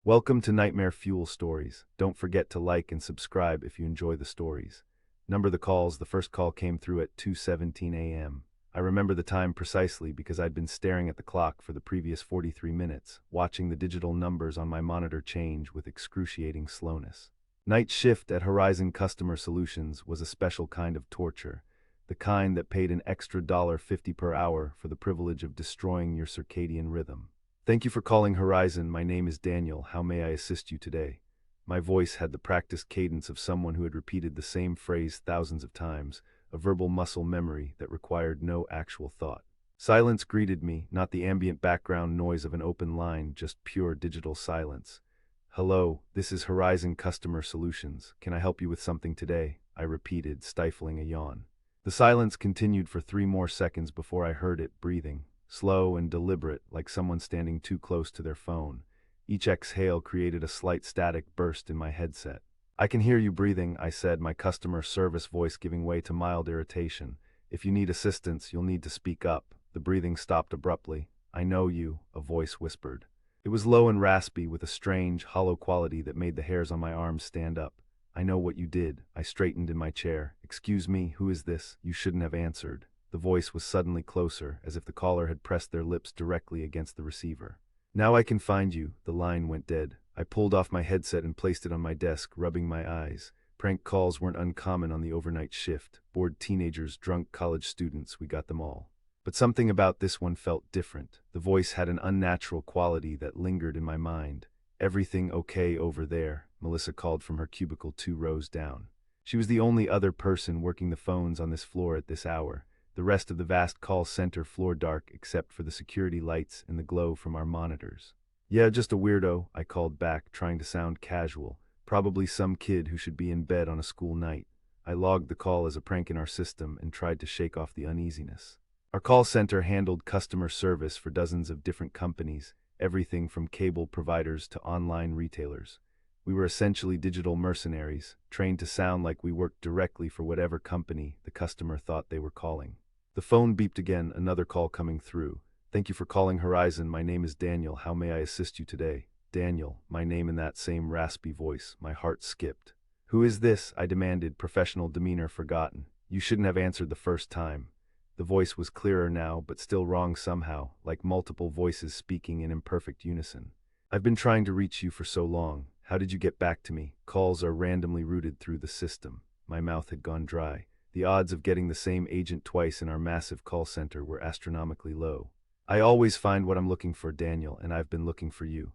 Welcome to Nightmare Fuel Stories. Don't forget to like and subscribe if you enjoy the stories. Number the calls. The first call came through at 2:17 a.m. I remember the time precisely because I'd been staring at the clock for the previous 43 minutes, watching the digital numbers on my monitor change with excruciating slowness. Night shift at Horizon Customer Solutions was a special kind of torture, the kind that paid an extra $50 per hour for the privilege of destroying your circadian rhythm. Thank you for calling Horizon. My name is Daniel. How may I assist you today? My voice had the practiced cadence of someone who had repeated the same phrase thousands of times, a verbal muscle memory that required no actual thought. Silence greeted me, not the ambient background noise of an open line, just pure digital silence. Hello, this is Horizon Customer Solutions. Can I help you with something today? I repeated, stifling a yawn. The silence continued for 3 more seconds before I heard it breathing. Slow and deliberate, like someone standing too close to their phone. Each exhale created a slight static burst in my headset. I can hear you breathing, I said, my customer service voice giving way to mild irritation. If you need assistance, you'll need to speak up. The breathing stopped abruptly. I know you, a voice whispered. It was low and raspy, with a strange, hollow quality that made the hairs on my arms stand up. I know what you did. I straightened in my chair. Excuse me, who is this? You shouldn't have answered. The voice was suddenly closer, as if the caller had pressed their lips directly against the receiver. Now I can find you. The line went dead. I pulled off my headset and placed it on my desk, rubbing my eyes. Prank calls weren't uncommon on the overnight shift. Bored teenagers, drunk college students, we got them all. But something about this one felt different. The voice had an unnatural quality that lingered in my mind. Everything okay over there? Melissa called from her cubicle 2 rows down. She was the only other person working the phones on this floor at this hour. The rest of the vast call center floor dark except for the security lights and the glow from our monitors. Yeah, just a weirdo, I called back, trying to sound casual. Probably some kid who should be in bed on a school night. I logged the call as a prank in our system and tried to shake off the uneasiness. Our call center handled customer service for dozens of different companies, everything from cable providers to online retailers. We were essentially digital mercenaries, trained to sound like we worked directly for whatever company the customer thought they were calling. The phone beeped again, another call coming through. Thank you for calling Horizon. My name is Daniel. How may I assist you today? Daniel, my name in that same raspy voice. My heart skipped. Who is this? I demanded, professional demeanor forgotten. You shouldn't have answered the first time. The voice was clearer now, but still wrong somehow, like multiple voices speaking in imperfect unison. I've been trying to reach you for so long. How did you get back to me? Calls are randomly routed through the system. My mouth had gone dry. The odds of getting the same agent twice in our massive call center were astronomically low. I always find what I'm looking for, Daniel, and I've been looking for you.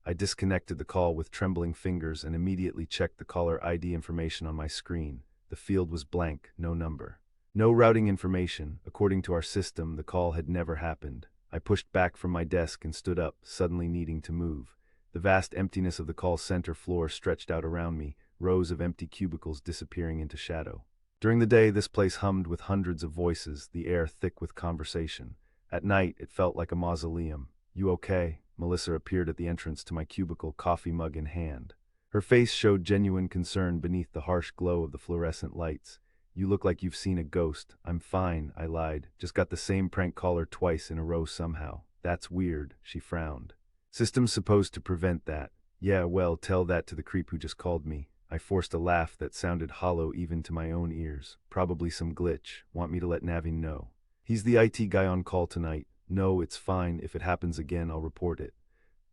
I disconnected the call with trembling fingers and immediately checked the caller ID information on my screen. The field was blank, no number. No routing information. According to our system, the call had never happened. I pushed back from my desk and stood up, suddenly needing to move. The vast emptiness of the call center floor stretched out around me, rows of empty cubicles disappearing into shadow. During the day, this place hummed with hundreds of voices, the air thick with conversation. At night, it felt like a mausoleum. You okay? Melissa appeared at the entrance to my cubicle, coffee mug in hand. Her face showed genuine concern beneath the harsh glow of the fluorescent lights. You look like you've seen a ghost. I'm fine, I lied. Just got the same prank caller twice in a row somehow. That's weird, she frowned. System's supposed to prevent that. Yeah, well, tell that to the creep who just called me. I forced a laugh that sounded hollow even to my own ears. Probably some glitch. Want me to let Navin know? He's the IT guy on call tonight. No, it's fine. If it happens again, I'll report it.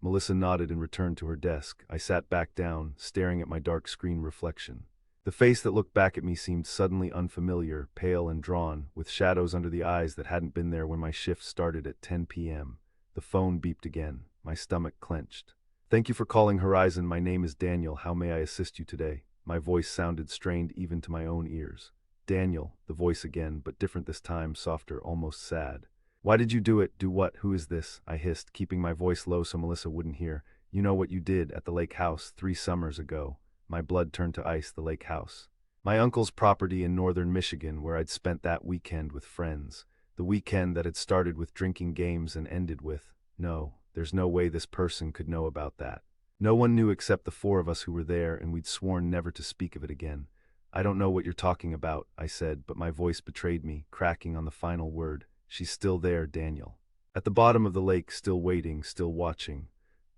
Melissa nodded and returned to her desk. I sat back down, staring at my dark screen reflection. The face that looked back at me seemed suddenly unfamiliar, pale and drawn, with shadows under the eyes that hadn't been there when my shift started at 10 p.m. The phone beeped again. My stomach clenched. Thank you for calling Horizon. My name is Daniel. How may I assist you today? My voice sounded strained even to my own ears. Daniel, the voice again, but different this time, softer, almost sad. Why did you do it? Do what? Who is this? I hissed, keeping my voice low so Melissa wouldn't hear. You know what you did at the lake house 3 summers ago. My blood turned to ice. The lake house. My uncle's property in northern Michigan, where I'd spent that weekend with friends. The weekend that had started with drinking games and ended with, no. There's no way this person could know about that. No one knew except the 4 of us who were there, and we'd sworn never to speak of it again. I don't know what you're talking about, I said, but my voice betrayed me, cracking on the final word. She's still there, Daniel. At the bottom of the lake, still waiting, still watching.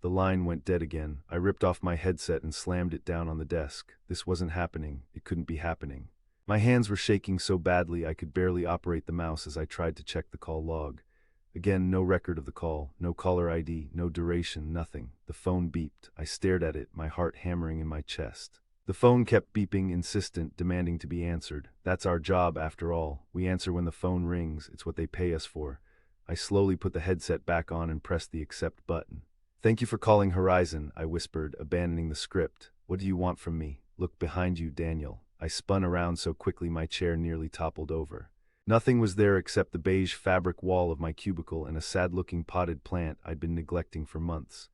The line went dead again. I ripped off my headset and slammed it down on the desk. This wasn't happening. It couldn't be happening. My hands were shaking so badly I could barely operate the mouse as I tried to check the call log. Again, no record of the call, no caller ID, no duration, nothing. The phone beeped. I stared at it, my heart hammering in my chest. The phone kept beeping, insistent, demanding to be answered. That's our job, after all. We answer when the phone rings. It's what they pay us for. I slowly put the headset back on and pressed the accept button. "Thank you for calling Horizon," I whispered, abandoning the script. "What do you want from me?" "Look behind you, Daniel." I spun around so quickly my chair nearly toppled over. Nothing was there except the beige fabric wall of my cubicle and a sad-looking potted plant I'd been neglecting for months.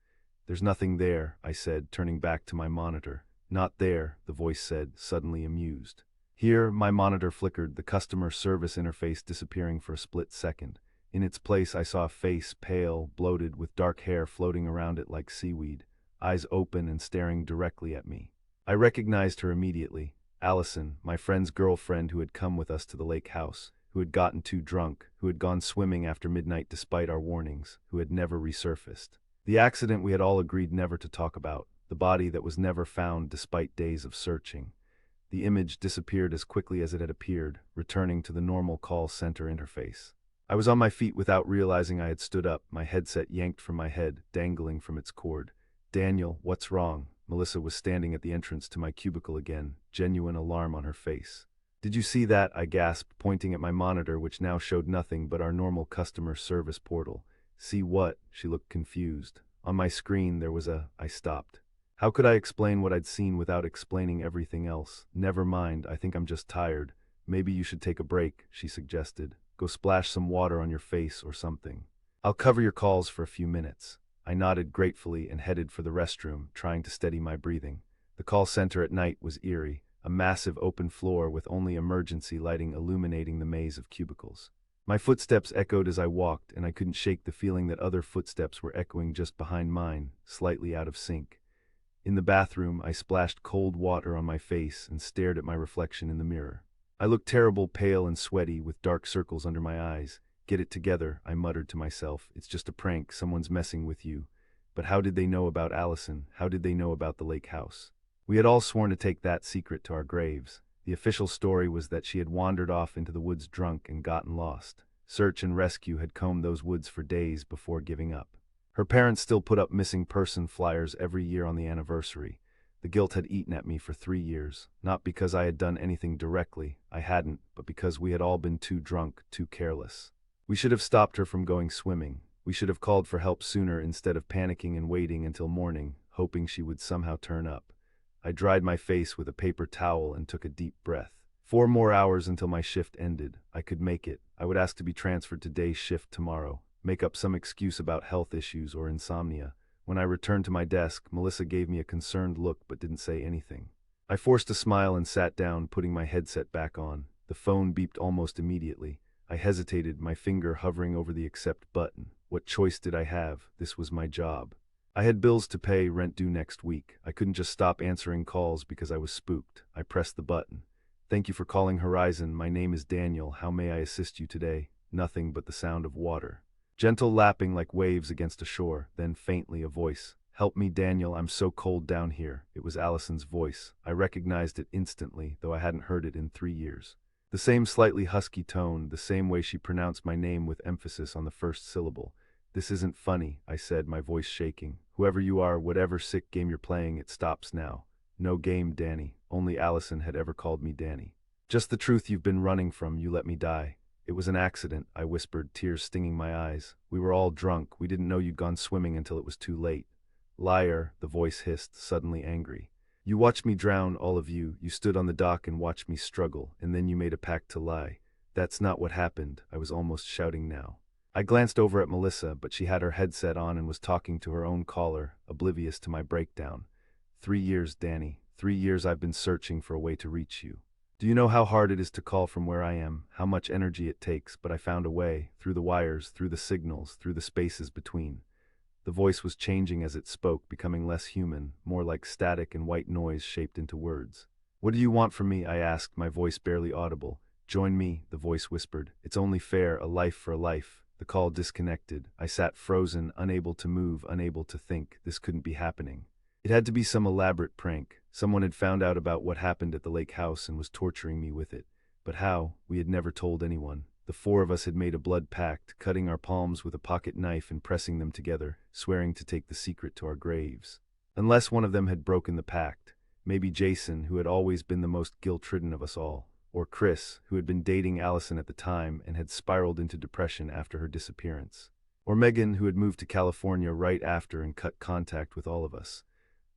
"There's nothing there," I said, turning back to my monitor. "Not there," the voice said, suddenly amused. Here, my monitor flickered, the customer service interface disappearing for a split second. In its place, I saw a face, pale, bloated, with dark hair floating around it like seaweed, eyes open and staring directly at me. I recognized her immediately. Allison, my friend's girlfriend who had come with us to the lake house, who had gotten too drunk, who had gone swimming after midnight despite our warnings, who had never resurfaced. The accident we had all agreed never to talk about, the body that was never found despite days of searching. The image disappeared as quickly as it had appeared, returning to the normal call center interface. I was on my feet without realizing I had stood up, my headset yanked from my head, dangling from its cord. "Daniel, what's wrong?" Melissa was standing at the entrance to my cubicle again, genuine alarm on her face. "Did you see that?" I gasped, pointing at my monitor, which now showed nothing but our normal customer service portal. "See what?" She looked confused. On my screen there was I stopped. How could I explain what I'd seen without explaining everything else? "Never mind, I think I'm just tired. Maybe you should take a break," she suggested. "Go splash some water on your face or something. I'll cover your calls for a few minutes." I nodded gratefully and headed for the restroom, trying to steady my breathing. The call center at night was eerie, a massive open floor with only emergency lighting illuminating the maze of cubicles. My footsteps echoed as I walked, and I couldn't shake the feeling that other footsteps were echoing just behind mine, slightly out of sync. In the bathroom, I splashed cold water on my face and stared at my reflection in the mirror. I looked terrible, pale and sweaty, with dark circles under my eyes. "Get it together," I muttered to myself. "It's just a prank, someone's messing with you." But how did they know about Allison? How did they know about the lake house? We had all sworn to take that secret to our graves. The official story was that she had wandered off into the woods drunk and gotten lost. Search and rescue had combed those woods for days before giving up. Her parents still put up missing person flyers every year on the anniversary. The guilt had eaten at me for 3 years, not because I had done anything directly, I hadn't, but because we had all been too drunk, too careless. We should have stopped her from going swimming. We should have called for help sooner instead of panicking and waiting until morning, hoping she would somehow turn up. I dried my face with a paper towel and took a deep breath. 4 more hours until my shift ended. I could make it. I would ask to be transferred to day shift tomorrow, make up some excuse about health issues or insomnia. When I returned to my desk, Melissa gave me a concerned look but didn't say anything. I forced a smile and sat down, putting my headset back on. The phone beeped almost immediately. I hesitated, my finger hovering over the accept button. What choice did I have? This was my job. I had bills to pay, rent due next week. I couldn't just stop answering calls because I was spooked. I pressed the button. "Thank you for calling Horizon. My name is Daniel. How may I assist you today?" Nothing but the sound of water. Gentle lapping like waves against a shore, then faintly a voice. "Help me, Daniel, I'm so cold down here." It was Allison's voice. I recognized it instantly, though I hadn't heard it in 3 years. The same slightly husky tone, the same way she pronounced my name with emphasis on the first syllable. "This isn't funny," I said, my voice shaking. "Whoever you are, whatever sick game you're playing, it stops now." "No game, Danny." Only Allison had ever called me Danny. "Just the truth you've been running from. You let me die." "It was an accident," I whispered, tears stinging my eyes. "We were all drunk. We didn't know you'd gone swimming until it was too late." "Liar," the voice hissed, suddenly angry. "You watched me drown, all of you. You stood on the dock and watched me struggle, and then you made a pact to lie." "That's not what happened," I was almost shouting now. I glanced over at Melissa, but she had her headset on and was talking to her own caller, oblivious to my breakdown. 3 years, Danny. 3 years I've been searching for a way to reach you. Do you know how hard it is to call from where I am, how much energy it takes, but I found a way, through the wires, through the signals, through the spaces between." The voice was changing as it spoke, becoming less human, more like static and white noise shaped into words. "What do you want from me?" I asked, my voice barely audible. "Join me," the voice whispered. "It's only fair, a life for a life. The call disconnected. I sat frozen, unable to move, unable to think. This couldn't be happening. It had to be some elaborate prank. Someone had found out about what happened at the lake house and was torturing me with it. But how? We had never told anyone. The four of us had made a blood pact, cutting our palms with a pocket knife and pressing them together, swearing to take the secret to our graves. Unless one of them had broken the pact. Maybe Jason, who had always been the most guilt-ridden of us all. Or Chris, who had been dating Allison at the time and had spiraled into depression after her disappearance. Or Megan, who had moved to California right after and cut contact with all of us.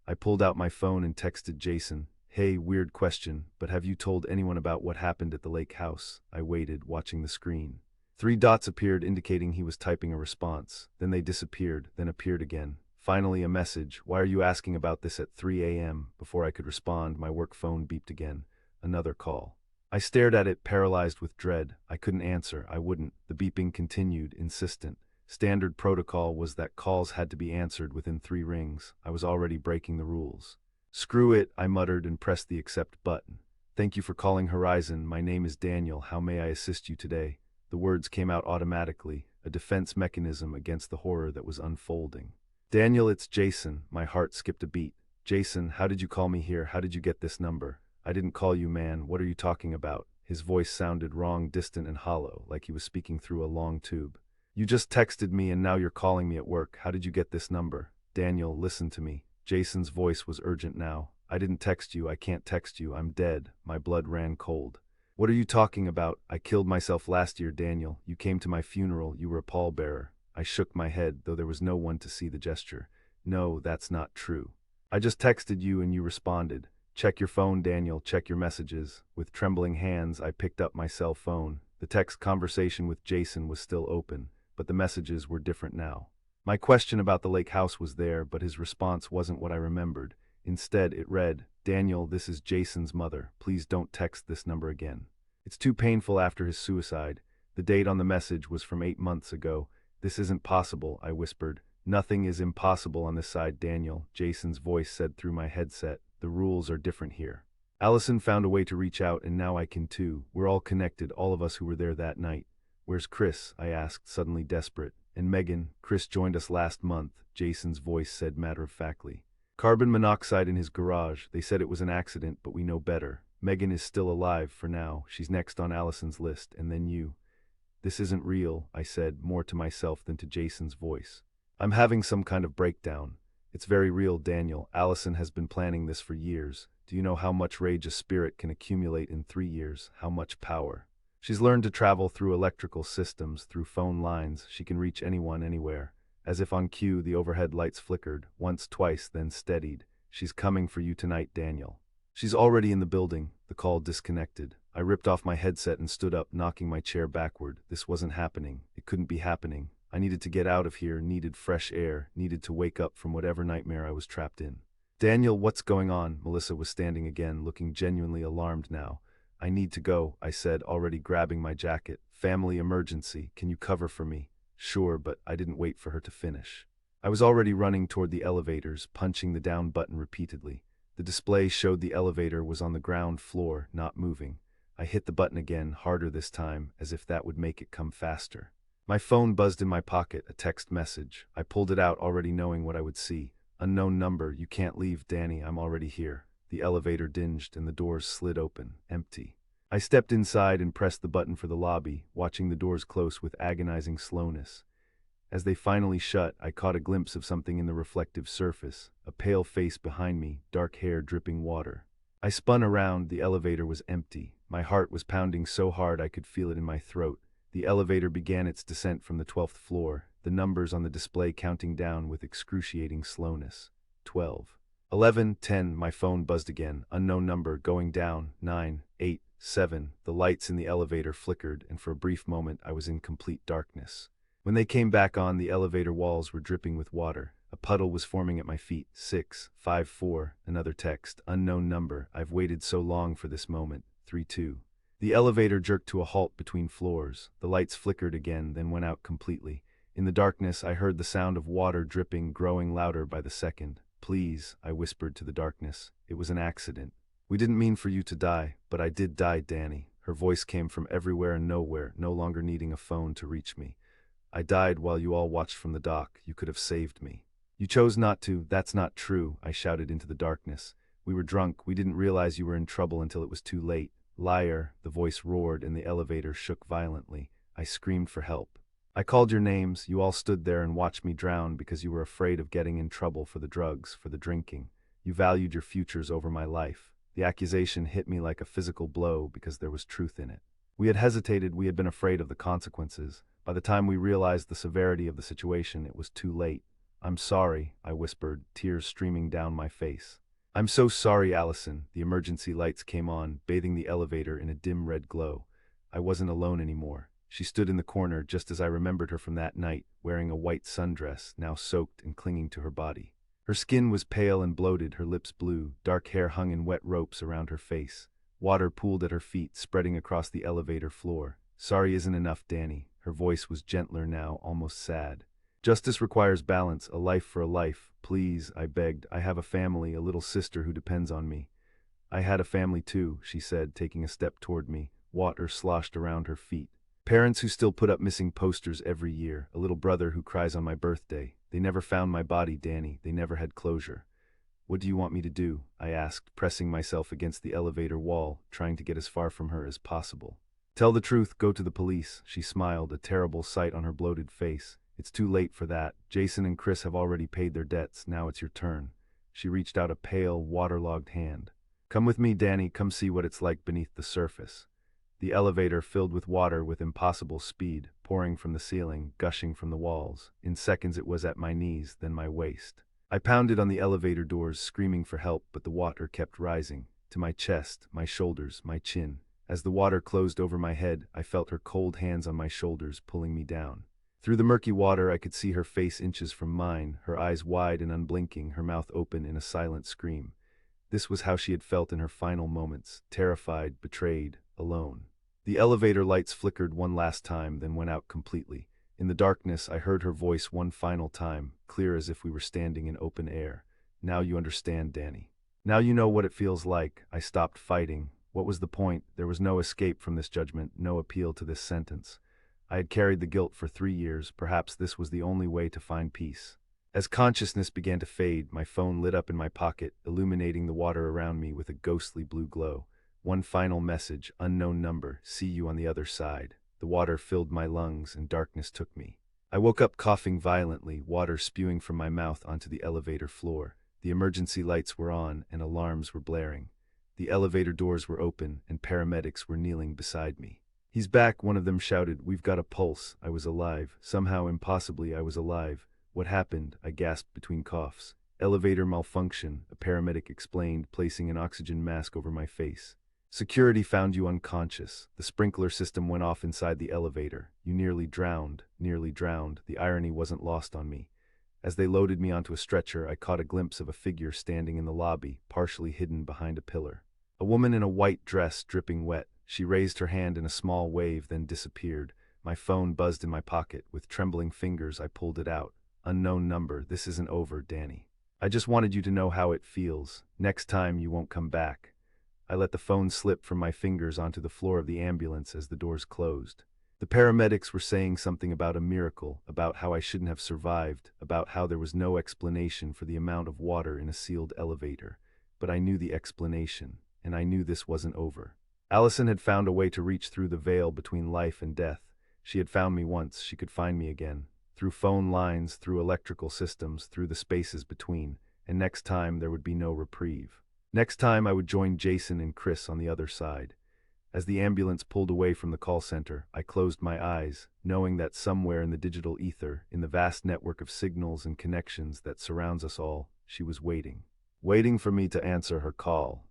I pulled out my phone and texted Jason, "Hey, weird question, but have you told anyone about what happened at the lake house?" I waited, watching the screen. 3 dots appeared indicating he was typing a response. Then they disappeared, then appeared again. Finally a message, "Why are you asking about this at 3 a.m.? Before I could respond, my work phone beeped again. Another call. I stared at it, paralyzed with dread. I couldn't answer, I wouldn't. The beeping continued, insistent. Standard protocol was that calls had to be answered within 3 rings. I was already breaking the rules. "Screw it," I muttered and pressed the accept button. "Thank you for calling Horizon. My name is Daniel. How may I assist you today?" The words came out automatically, a defense mechanism against the horror that was unfolding. "Daniel, it's Jason." My heart skipped a beat. "Jason, how did you call me here? How did you get this number?" "I didn't call you, man. What are you talking about?" His voice sounded wrong, distant and hollow, like he was speaking through a long tube. "You just texted me and now you're calling me at work. How did you get this number?" "Daniel, listen to me." Jason's voice was urgent now. "I didn't text you. I can't text you. I'm dead." My blood ran cold. "What are you talking about? I killed myself last year, Daniel. You came to my funeral. You were a pallbearer." I shook my head, though there was no one to see the gesture. "No, that's not true. I just texted you and you responded. Check your phone, Daniel. Check your messages." With trembling hands, I picked up my cell phone. The text conversation with Jason was still open, but the messages were different now. My question about the lake house was there, but his response wasn't what I remembered. Instead, it read, "Daniel, this is Jason's mother. Please don't text this number again. It's too painful after his suicide." The date on the message was from 8 months ago. "This isn't possible," I whispered. "Nothing is impossible on this side, Daniel," Jason's voice said through my headset. "The rules are different here. Allison found a way to reach out and now I can too. We're all connected, all of us who were there that night." "Where's Chris?" I asked, suddenly desperate. "And Megan?" "Chris joined us last month," Jason's voice said matter-of-factly. "Carbon monoxide in his garage. They said it was an accident, but we know better. Megan is still alive for now. She's next on Allison's list, and then you." "This isn't real," I said, more to myself than to Jason's voice. "I'm having some kind of breakdown." "It's very real, Daniel. Allison has been planning this for years. Do you know how much rage a spirit can accumulate in 3 years? How much power? She's learned to travel through electrical systems, through phone lines. She can reach anyone, anywhere." As if on cue, the overhead lights flickered, once, twice, then steadied. "She's coming for you tonight, Daniel. She's already in the building." The call disconnected. I ripped off my headset and stood up, knocking my chair backward. This wasn't happening. It couldn't be happening. I needed to get out of here, needed fresh air, needed to wake up from whatever nightmare I was trapped in. "Daniel, what's going on?" Melissa was standing again, looking genuinely alarmed now. "I need to go," I said, already grabbing my jacket. "Family emergency. Can you cover for me?" "Sure," but I didn't wait for her to finish. I was already running toward the elevators, punching the down button repeatedly. The display showed the elevator was on the ground floor, not moving. I hit the button again, harder this time, as if that would make it come faster. My phone buzzed in my pocket, a text message. I pulled it out, already knowing what I would see. "Unknown number. You can't leave, Danny. I'm already here." The elevator dinged and the doors slid open, empty. I stepped inside and pressed the button for the lobby, watching the doors close with agonizing slowness. As they finally shut, I caught a glimpse of something in the reflective surface, a pale face behind me, dark hair dripping water. I spun around. The elevator was empty. My heart was pounding so hard I could feel it in my throat. The elevator began its descent from the 12th floor, the numbers on the display counting down with excruciating slowness. 12. 11, 10, my phone buzzed again. Unknown number, going down. 9, 8, 7. The lights in the elevator flickered, and for a brief moment I was in complete darkness. When they came back on, the elevator walls were dripping with water. A puddle was forming at my feet. 6, 5, 4. Another text. Unknown number. I've waited so long for this moment. 3, 2. The elevator jerked to a halt between floors. The lights flickered again, then went out completely. In the darkness, I heard the sound of water dripping, growing louder by the second. "Please," I whispered to the darkness. "It was an accident. We didn't mean for you to die, but I did die, Danny." Her voice came from everywhere and nowhere, no longer needing a phone to reach me. I died while you all watched from the dock. You could have saved me. You chose not to. That's not true, I shouted into the darkness. We were drunk. We didn't realize you were in trouble until it was too late. Liar, the voice roared and the elevator shook violently. I screamed for help. I called your names. You all stood there and watched me drown because you were afraid of getting in trouble for the drugs, for the drinking. You valued your futures over my life. The accusation hit me like a physical blow because there was truth in it. We had hesitated. We had been afraid of the consequences. By the time we realized the severity of the situation, it was too late. I'm sorry, I whispered, tears streaming down my face. I'm so sorry, Allison. The emergency lights came on, bathing the elevator in a dim red glow. I wasn't alone anymore. She stood in the corner just as I remembered her from that night, wearing a white sundress, now soaked and clinging to her body. Her skin was pale and bloated, her lips blue, dark hair hung in wet ropes around her face. Water pooled at her feet, spreading across the elevator floor. Sorry isn't enough, Danny. Her voice was gentler now, almost sad. Justice requires balance, a life for a life. Please, I begged. I have a family, a little sister who depends on me. I had a family too, she said, taking a step toward me. Water sloshed around her feet. Parents who still put up missing posters every year. A little brother who cries on my birthday. They never found my body, Danny. They never had closure. What do you want me to do? I asked, pressing myself against the elevator wall, trying to get as far from her as possible. Tell the truth, go to the police. She smiled, a terrible sight on her bloated face. It's too late for that. Jason and Chris have already paid their debts. Now it's your turn. She reached out a pale, waterlogged hand. Come with me, Danny. Come see what it's like beneath the surface. The elevator filled with water with impossible speed, pouring from the ceiling, gushing from the walls. In seconds it was at my knees, then my waist. I pounded on the elevator doors, screaming for help, but the water kept rising. To my chest, my shoulders, my chin. As the water closed over my head, I felt her cold hands on my shoulders, pulling me down. Through the murky water, I could see her face inches from mine, her eyes wide and unblinking, her mouth open in a silent scream. This was how she had felt in her final moments, terrified, betrayed, alone. The elevator lights flickered one last time, then went out completely. In the darkness, I heard her voice one final time, clear as if we were standing in open air. Now you understand, Danny. Now you know what it feels like. I stopped fighting. What was the point? There was no escape from this judgment, no appeal to this sentence. I had carried the guilt for 3 years. Perhaps this was the only way to find peace. As consciousness began to fade, my phone lit up in my pocket, illuminating the water around me with a ghostly blue glow. One final message, unknown number, see you on the other side. The water filled my lungs and darkness took me. I woke up coughing violently, water spewing from my mouth onto the elevator floor. The emergency lights were on and alarms were blaring. The elevator doors were open and paramedics were kneeling beside me. He's back, one of them shouted. We've got a pulse. I was alive. Somehow, impossibly, I was alive. What happened? I gasped between coughs. Elevator malfunction, a paramedic explained, placing an oxygen mask over my face. Security found you unconscious. The sprinkler system went off inside the elevator. You nearly drowned, nearly drowned. The irony wasn't lost on me. As they loaded me onto a stretcher, I caught a glimpse of a figure standing in the lobby, partially hidden behind a pillar. A woman in a white dress, dripping wet. She raised her hand in a small wave, then disappeared. My phone buzzed in my pocket. With trembling fingers, I pulled it out. Unknown number. This isn't over, Danny. I just wanted you to know how it feels. Next time, you won't come back. I let the phone slip from my fingers onto the floor of the ambulance as the doors closed. The paramedics were saying something about a miracle, about how I shouldn't have survived, about how there was no explanation for the amount of water in a sealed elevator. But I knew the explanation, and I knew this wasn't over. Allison had found a way to reach through the veil between life and death. She had found me once, she could find me again. Through phone lines, through electrical systems, through the spaces between. And next time there would be no reprieve. Next time I would join Jason and Chris on the other side. As the ambulance pulled away from the call center, I closed my eyes, knowing that somewhere in the digital ether, in the vast network of signals and connections that surrounds us all, she was waiting. Waiting for me to answer her call.